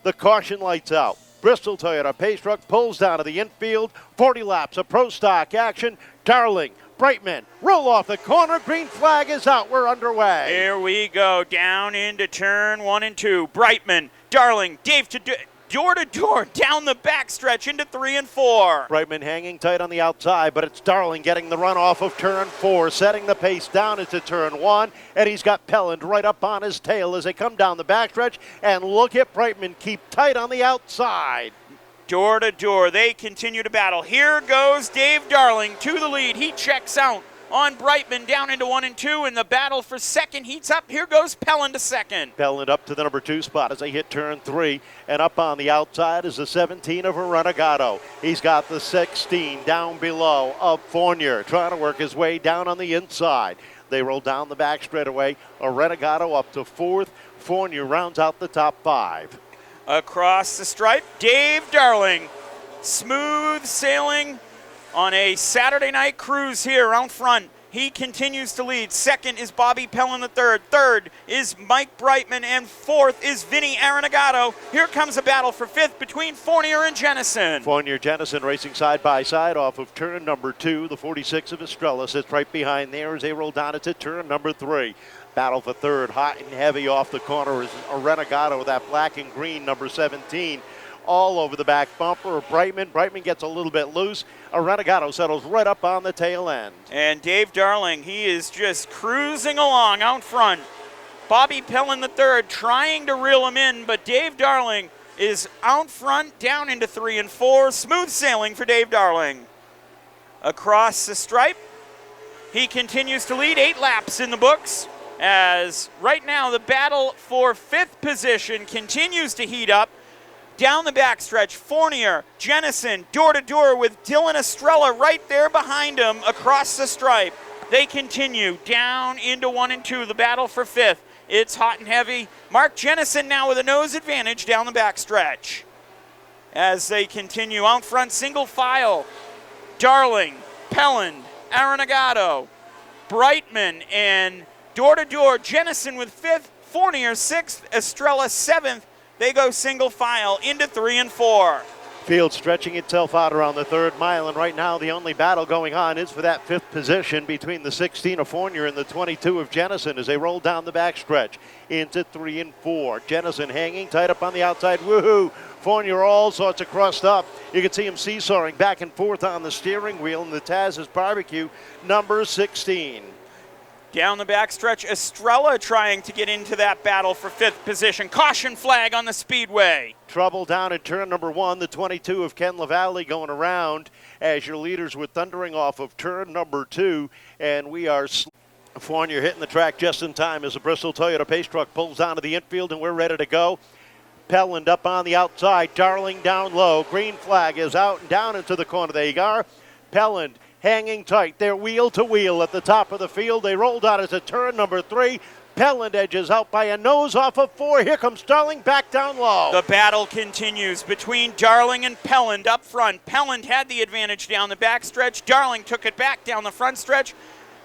The caution lights out. Bristol Toyota Pace Truck pulls down to the infield. 40 laps of pro stock action. Darling, Brightman, roll off the corner. Green flag is out. We're underway. Here we go. Down into turn 1 and 2. Brightman, Darling, Dave to door to door down the backstretch into 3 and 4. Brightman hanging tight on the outside, but it's Darling getting the run off of turn 4, setting the pace down into turn 1, and he's got Pelland right up on his tail as they come down the backstretch, and look at Brightman keep tight on the outside. Door to door, they continue to battle. Here goes Dave Darling to the lead. He checks out on Brightman down into 1 and 2, and the battle for second heats up. Here goes Pelland to second. Pelland up to the number 2 spot as they hit turn 3, and up on the outside is the 17 of Arrenegado. He's got the 16 down below of Fournier, trying to work his way down on the inside. They roll down the back straightaway. Arrenegado up to 4th. Fournier rounds out the top 5. Across the stripe, Dave Darling, smooth sailing on a Saturday night cruise here out front. He continues to lead. Second is Bobby Pelland III. Third is Mike Brightman. And fourth is Vinnie Arrenegado. Here comes a battle for 5th between Fournier and Jenison. Fournier, Jenison racing side by side off of turn number 2. The 46 of Estrella sits right behind there as they roll down into turn number 3. Battle for 3rd, hot and heavy off the corner is Arrenegado with that black and green number 17. All over the back bumper of Brightman. Brightman gets a little bit loose. Arrenegado settles right up on the tail end. And Dave Darling, he is just cruising along out front. Bobby Pelland III trying to reel him in, but Dave Darling is out front down into 3 and 4. Smooth sailing for Dave Darling. Across the stripe, he continues to lead. 8 laps in the books, as right now the battle for 5th position continues to heat up. Down the backstretch, Fournier, Jenison, door-to-door with Dylan Estrella right there behind him across the stripe. They continue down into 1 and 2, the battle for 5th. It's hot and heavy. Mark Jenison now with a nose advantage down the backstretch. As they continue out front, single file, Darling, Pelland, Arrenegado, Brightman, and door-to-door, Jenison with 5th, Fournier 6th, Estrella 7th. They go single file into 3 and 4. Field stretching itself out around the 3rd mile, and right now the only battle going on is for that 5th position between the 16 of Fournier and the 22 of Jenison as they roll down the backstretch into 3 and 4. Jenison hanging tight up on the outside. Woohoo! Fournier all sorts of crossed up. You can see him seesawing back and forth on the steering wheel in the Taz's Barbecue, number 16. Down the backstretch, Estrella trying to get into that battle for 5th position. Caution flag on the Speedway. Trouble down at turn number 1. The 22 of Ken LaValle going around as your leaders were thundering off of turn number 2. And we are Fournier hitting the track just in time as the Bristol Toyota Pace Truck pulls down to the infield, and we're ready to go. Pelland up on the outside. Darling down low. Green flag is out and down into the corner. There you are. Pelland hanging tight. They're wheel to wheel at the top of the field. They rolled out into turn number 3. Pelland edges out by a nose off of 4. Here comes Darling back down low. The battle continues between Darling and Pelland up front. Pelland had the advantage down the backstretch. Darling took it back down the front stretch.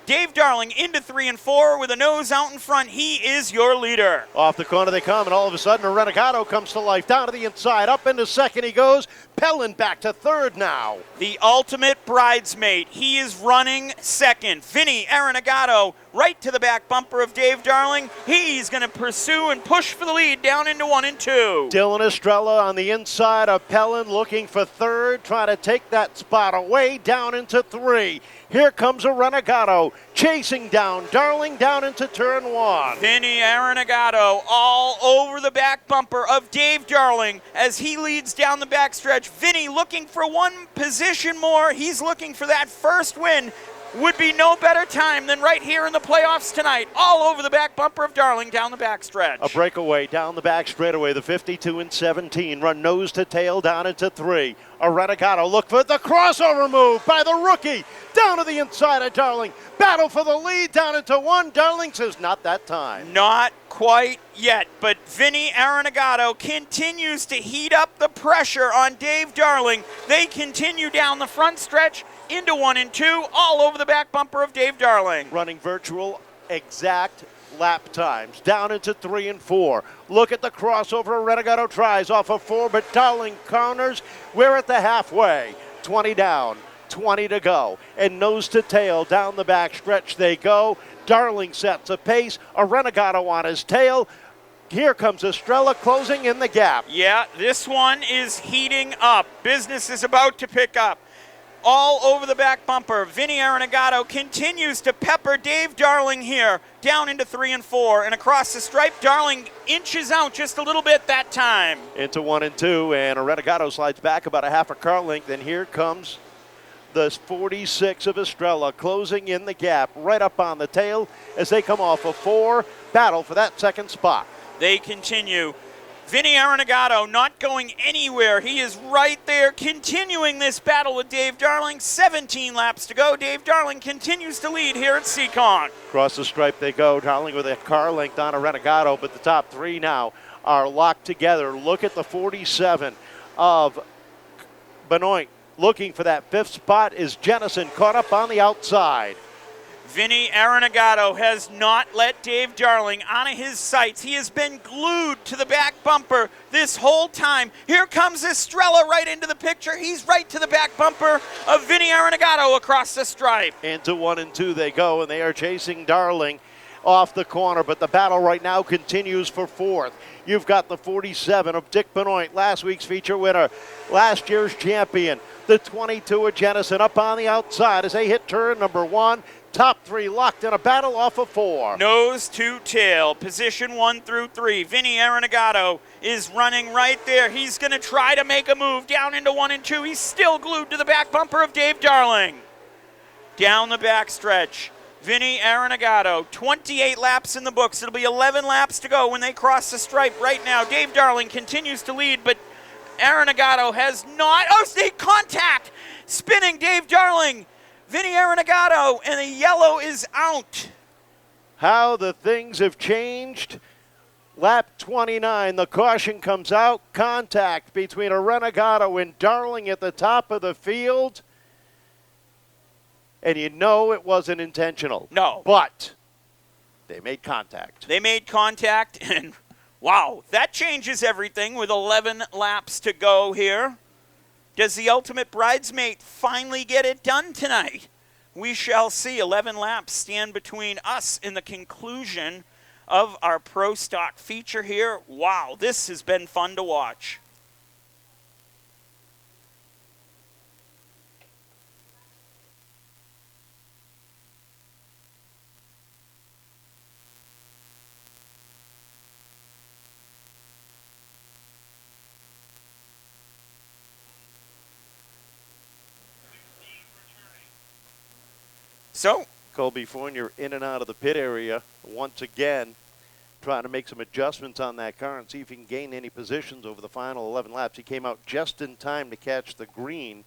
Dave Darling into 3 and 4 with a nose out in front. He is your leader. Off the corner they come, and all of a sudden Arrenegado comes to life. Down to the inside, up into 2nd he goes. Pelland back to 3rd now. The ultimate bridesmaid. He is running 2nd. Vinnie Arrenegado right to the back bumper of Dave Darling. He's going to pursue and push for the lead down into 1 and 2. Dylan Estrella on the inside of Pelland looking for 3rd, trying to take that spot away down into 3. Here comes Arrenegado chasing down Darling down into turn 1. Vinnie Arrenegado all over the back bumper of Dave Darling as he leads down the backstretch. Vinnie looking for 1 position more. He's looking for that first win. Would be no better time than right here in the playoffs tonight. All over the back bumper of Darling down the backstretch. A breakaway down the back straightaway. The 52 and 17 run nose to tail down into 3. Arrenegado look for the crossover move by the rookie. Down to the inside of Darling. Battle for the lead down into 1. Darling says not that time. Not quite yet, but Vinnie Arrenegado continues to heat up the pressure on Dave Darling. They continue down the front stretch into 1 and 2, all over the back bumper of Dave Darling. Running virtual exact lap times. Down into 3 and 4. Look at the crossover. Arrenegado tries off of 4, but Darling counters. We're at the halfway. 20 down, 20 to go. And nose to tail down the back stretch they go. Darling sets a pace. Arrenegado on his tail. Here comes Estrella closing in the gap. Yeah, this one is heating up. Business is about to pick up. All over the back bumper. Vinnie Arrenegado continues to pepper Dave Darling here. Down into 3 and 4. And across the stripe, Darling inches out just a little bit that time. Into 1 and 2. And Arrenegado slides back about a half a car length. And here comes the 46 of Estrella closing in the gap. Right up on the tail as they come off of 4. Battle for that second spot. They continue. Vinnie Arrenegado not going anywhere. He is right there continuing this battle with Dave Darling. 17 laps to go. Dave Darling continues to lead here at Seekonk. Across the stripe they go. Darling with a car length on Arrenegado, but the top 3 now are locked together. Look at the 47 of Benoit. Looking for that 5th spot is Jenison caught up on the outside. Vinnie Arrenegado has not let Dave Darling out of his sights. He has been glued to the back bumper this whole time. Here comes Estrella right into the picture. He's right to the back bumper of Vinnie Arrenegado across the stripe. Into 1 and 2 they go, and they are chasing Darling off the corner, but the battle right now continues for 4th. You've got the 47 of Dick Benoit, last week's feature winner, last year's champion. The 22 of Jenison up on the outside as they hit turn number 1. Top 3 locked in a battle off of 4. Nose to tail, position 1 through 3. Vinnie Arrenegado is running right there. He's going to try to make a move down into 1 and 2. He's still glued to the back bumper of Dave Darling. Down the back stretch, Vinnie Arrenegado, 28 laps in the books. It'll be 11 laps to go when they cross the stripe right now. Dave Darling continues to lead, but Arrenegado has not. Oh, state contact! Spinning Dave Darling. Vinnie Arrenegado, and the yellow is out. How the things have changed. Lap 29, the caution comes out. Contact between Arrenegado and Darling at the top of the field. And you know it wasn't intentional. No. But they made contact. They made contact, and wow, that changes everything with 11 laps to go here. Does the ultimate bridesmaid finally get it done tonight? We shall see. 11 laps stand between us and the conclusion of our Pro Stock feature here. Wow, this has been fun to watch. So, Colby Fournier in and out of the pit area once again, trying to make some adjustments on that car and see if he can gain any positions over the final 11 laps. He came out just in time to catch the green,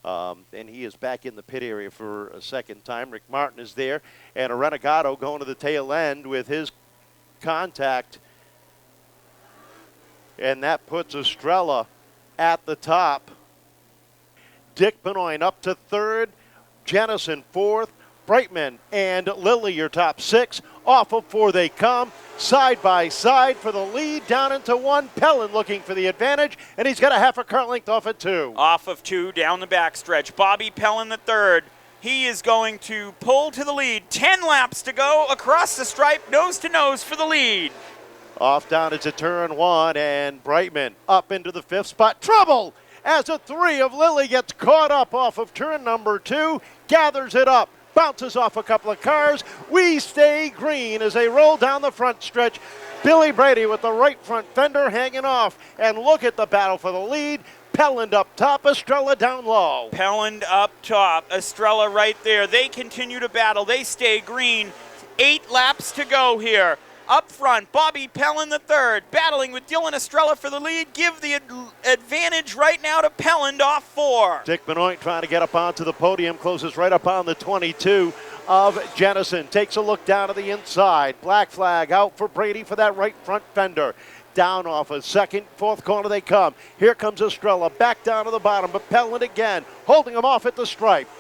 and he is back in the pit area for a second time. Rick Martin is there, and Arrenegado going to the tail end with his contact, and that puts Estrella at the top. Dick Benoit up to 3rd, Jenison 4th, Brightman and Lilly, your top 6. Off of 4 they come, side by side for the lead, down into 1. Pelland looking for the advantage, and he's got a half a car length off of 2. Off of 2, down the backstretch. Bobby Pelland III. He is going to pull to the lead. 10 laps to go across the stripe, nose to nose for the lead. Off down into turn 1, and Brightman up into the 5th spot. Trouble as a 3 of Lilly gets caught up off of turn number 2, gathers it up. Bounces off a couple of cars. We stay green as they roll down the front stretch. Billy Brady with the right front fender hanging off. And look at the battle for the lead. Pelland up top, Estrella down low. Pelland up top, Estrella right there. They continue to battle. They stay green. 8 laps to go here. Up front, Bobby Pelland III battling with Dylan Estrella for the lead. Give the advantage right now to Pelland off 4. Dick Benoit trying to get up onto the podium, closes right up on the 22 of Jenison. Takes a look down to the inside. Black flag out for Brady for that right front fender. Down off a 2nd, 4th corner they come. Here comes Estrella back down to the bottom, but Pelland again holding him off at the stripe.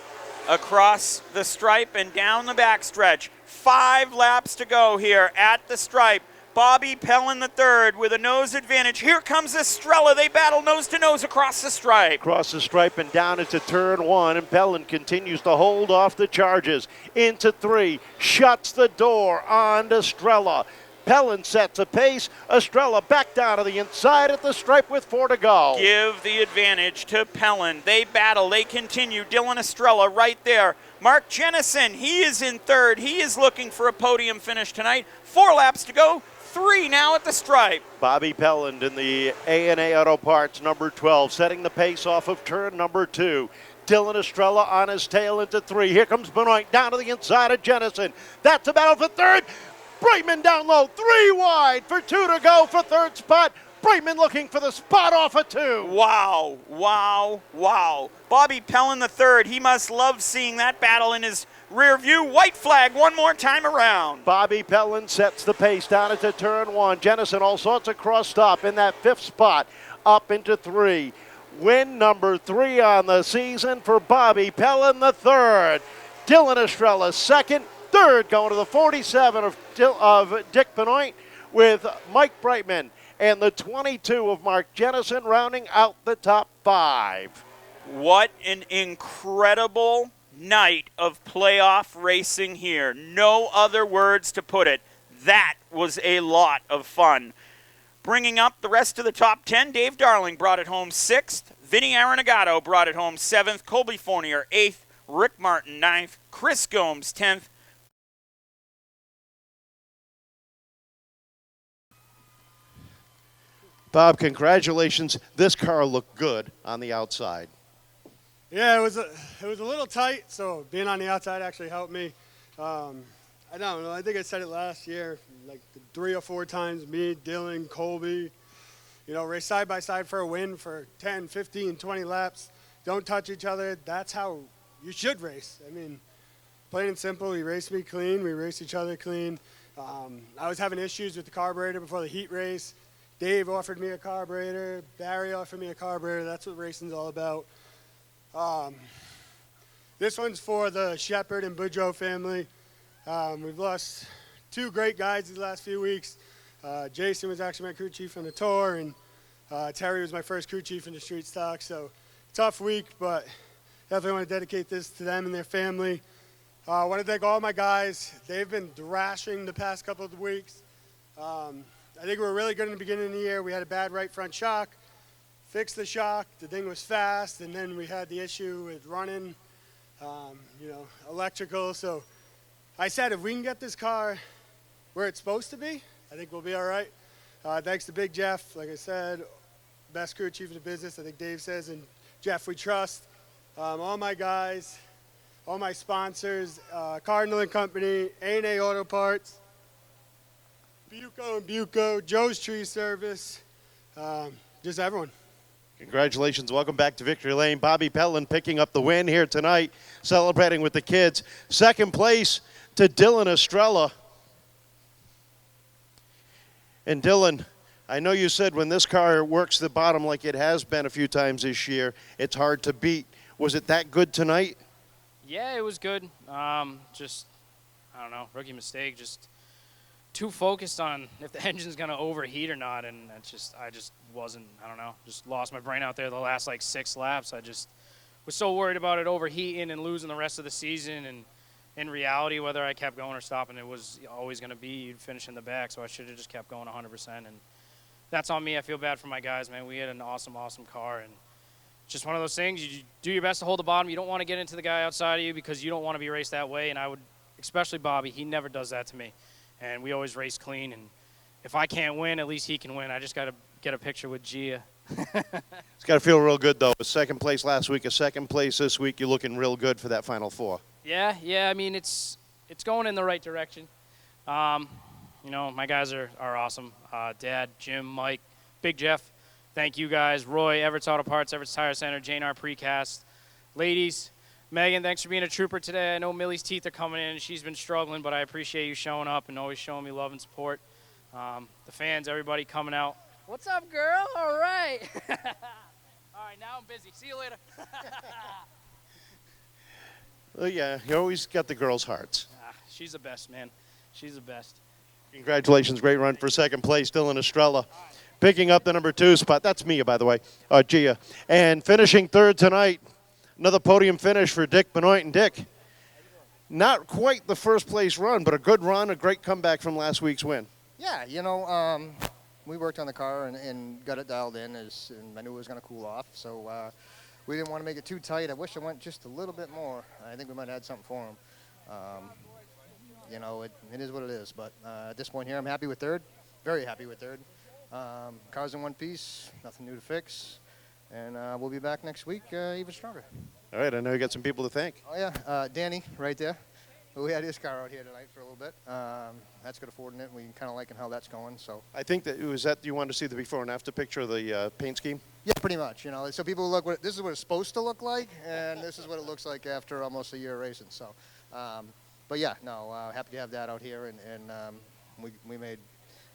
across the stripe and down the backstretch. 5 laps to go here at the stripe. Bobby Pelland III with a nose advantage. Here comes Estrella. They battle nose to nose across the stripe. Across the stripe and down into turn 1, and Pelland continues to hold off the charges. Into 3, shuts the door on Estrella. Pelland sets a pace. Estrella back down to the inside at the stripe with 4 to go. Give the advantage to Pelland. They battle. They continue. Dylan Estrella right there. Mark Jenison, he is in 3rd. He is looking for a podium finish tonight. 4 laps to go. 3 now at the stripe. Bobby Pelland in the A&A Auto Parts number 12, setting the pace off of turn number 2. Dylan Estrella on his tail into 3. Here comes Benoit down to the inside of Jenison. That's a battle for 3rd. Brightman down low, 3 wide for 2 to go for 3rd spot. Brightman looking for the spot off of 2. Wow, wow, wow. Bobby Pelland III, he must love seeing that battle in his rear view. White flag one more time around. Bobby Pelland sets the pace down into turn 1. Jenison all sorts of cross stop in that 5th spot, up into 3. Win number 3 on the season for Bobby Pelland III. Dylan Estrella 2nd, 3rd going to the 47 of Dick Benoit with Mike Brightman, and the 22 of Mark Jenison rounding out the top 5. What an incredible night of playoff racing here. No other words to put it. That was a lot of fun. Bringing up the rest of the top 10, Dave Darling brought it home 6th. Vinnie Arrenegado brought it home 7th. Colby Fournier 8th. Rick Martin 9th. Chris Gomes 10th. Bob, congratulations. This car looked good on the outside. Yeah, it was a little tight, so being on the outside actually helped me. I don't know. I think I said it last year, like 3 or 4 times. Me, Dylan, Colby, race side by side for a win for 10, 15, 20 laps. Don't touch each other. That's how you should race. I mean, plain and simple. He raced me clean. We raced each other clean. I was having issues with the carburetor before the heat race. Dave offered me a carburetor. Barry offered me a carburetor. That's what racing's all about. This one's for the Shepard and Boudreaux family. We've lost 2 great guys these last few weeks. Jason was actually my crew chief on the tour, and Terry was my first crew chief in the street stock. So tough week, but definitely want to dedicate this to them and their family. I want to thank all my guys. They've been thrashing the past couple of weeks. I think we were really good in the beginning of the year. We had a bad right front shock. Fixed the shock. The thing was fast, and then we had the issue with running, electrical. So I said if we can get this car where it's supposed to be, I think we'll be all right. Thanks to Big Jeff, like I said, best crew chief in the business, I think Dave says, and Jeff we trust. All my guys, all my sponsors, Cardinal and Company, A&A Auto Parts, Buco and Buco, Joe's Tree Service, just everyone. Congratulations. Welcome back to Victory Lane. Bobby Pelland picking up the win here tonight, celebrating with the kids. 2nd place to Dylan Estrella. And Dylan, I know you said when this car works the bottom like it has been a few times this year, it's hard to beat. Was it that good tonight? Yeah, it was good. I don't know, rookie mistake. Just too focused on if the engine's going to overheat or not, and I just wasn't, I don't know, just lost my brain out there the last 6 laps. I just was so worried about it overheating and losing the rest of the season, and in reality, whether I kept going or stopping, it was always going to be you'd finish in the back, so I should have just kept going 100%, and that's on me. I feel bad for my guys, man. We had an awesome, awesome car, and just one of those things. You do your best to hold the bottom. You don't want to get into the guy outside of you because you don't want to be raced that way, and I would, especially Bobby, he never does that to me. And we always race clean, and if I can't win, at least he can win. I just got to get a picture with Gia. It's got to feel real good, though. A 2nd place last week, a 2nd place this week. You're looking real good for that Final 4. Yeah. I mean, it's going in the right direction. My guys are awesome. Dad, Jim, Mike, Big Jeff, thank you guys. Roy, Everett's Auto Parts, Everett's Tire Center, JNR Precast. Ladies, Megan, thanks for being a trooper today. I know Millie's teeth are coming in. She's been struggling, but I appreciate you showing up and always showing me love and support. The fans, everybody coming out. What's up, girl? All right. All right, now I'm busy. See you later. Yeah, you always got the girls' hearts. She's the best, man. She's the best. Congratulations, great run for second place, Dylan Estrella. Picking up the number 2 spot. That's Mia, by the way, Gia. And finishing third tonight, another podium finish for Dick Benoit. And Dick, not quite the first place run, but a good run, a great comeback from last week's win. Yeah, we worked on the car and got it dialed in, and I knew it was going to cool off. So we didn't want to make it too tight. I wish I went just a little bit more. I think we might have had something for him. It is what it is. But at this point here, I'm happy with third. Very happy with third. Car's in one piece, nothing new to fix. And we'll be back next week even stronger. All right, I know you got some people to thank. Oh, yeah, Danny right there. We had his car out here tonight for a little bit. That's good affording it, and we kind of liking how that's going. So I think that you wanted to see the before and after picture of the paint scheme? yeah, pretty much. So people look this is what it's supposed to look like, and this is what it looks like after almost a year of racing. So, but yeah, no, happy to have that out here, and we made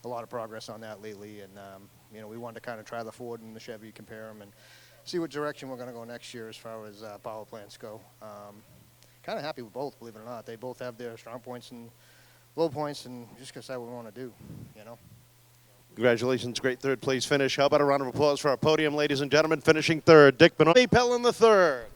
a lot of progress on that lately, and we wanted to kind of try the Ford and the Chevy, compare them, and see what direction we're going to go next year as far as power plants go. Kind of happy with both, believe it or not. They both have their strong points and low points, and just decide what we want to do, Congratulations, great third place finish. How about a round of applause for our podium, ladies and gentlemen, finishing third, Dick Benoit, Pelland III.